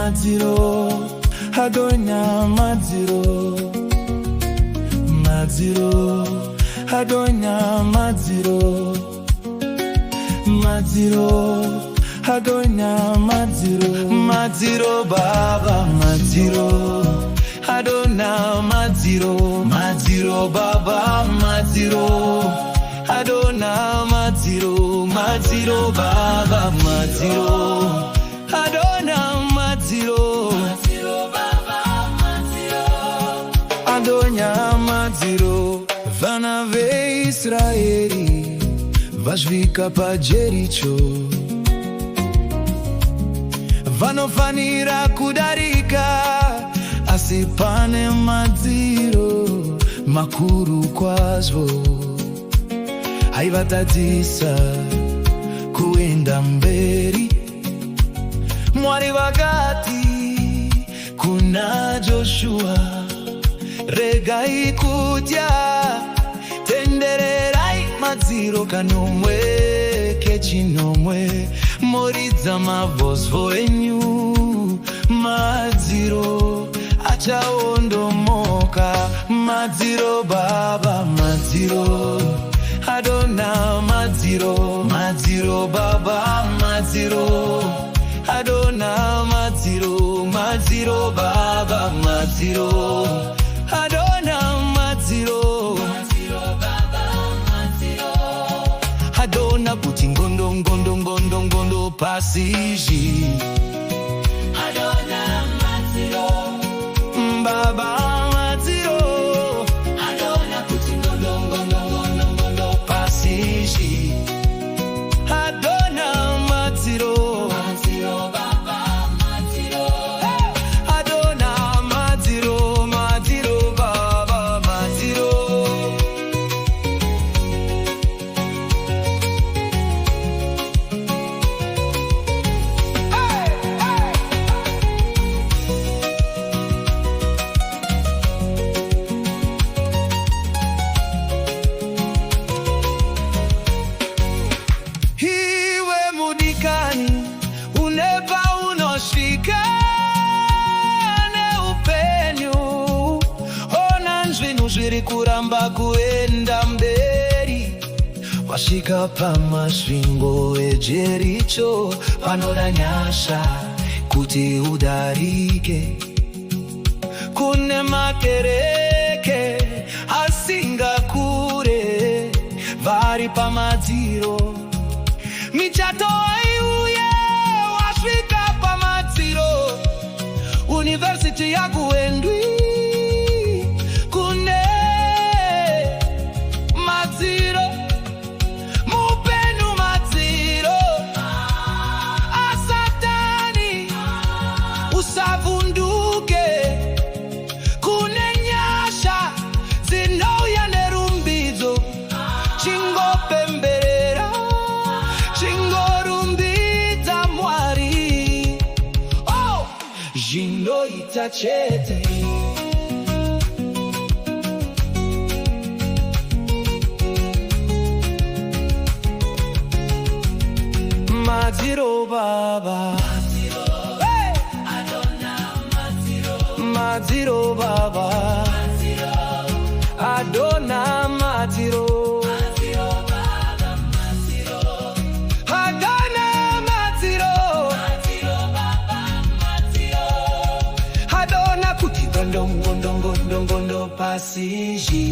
Madziro, Adona Madziro, Madziro, Adona Madziro, Madziro, Adona Madziro, Madziro Baba Madziro, Adona Madziro, Madziro Baba Madziro, Adona Madziro, Madziro Baba Madziro, Adona Madziro, Madziro Baba Madziro, Adona Madziro. Vana veIsraeli vasvika paJericho, vanofanira kudarika, asi pane madziro makuru kwazvo aivatadzisa kuenda mberi. Mwari vakati kuna Joshua, regai kutya, tendererai madziro kanomwe kechinomwe, moridza mavhozvo enyu, madziro achaondomoka. Madziro Baba Madziro, Adona Madziro, Madziro Baba Madziro, Adona Madziro, Madziro Baba Madziro, Adona Madziro, Madziro Baba Madziro, Adona kuti ngondo ngondo ngondo ngondo pasizhi, Adona Madziro, Baba Madziro, Adona kuti ngondo ngondo ngondo ngondo pasizhi, Adona Madziro, Madziro Baba Madziro, Adona Madziro, Madziro Baba Madziro. Iwe mudikani unepa unosvika neupenyu, ona zvinhu zviri kuramba kuenda mberi. Wasvika pamasvingo eJericho, panoda nyasha kuti udarike. Kune makereke asingakure vari pamadziro, michato aiuye wasvika pamadziro. University yakuendwi kune madziro, mupenyu madziro asatani, usavunduke. Kune nyasha zinouya nerumbidzo, chingopemberera, chingorumbidza Mwari, oh, zvinoita chete. Madziro Baba, hey! Adona Madziro, Madziro Baba, Adona Madziro, Madziro Baba Madziro, Adona Madziro, Madziro Baba Madziro, Adona kuti gondo gondo gondo gondo pasizhi.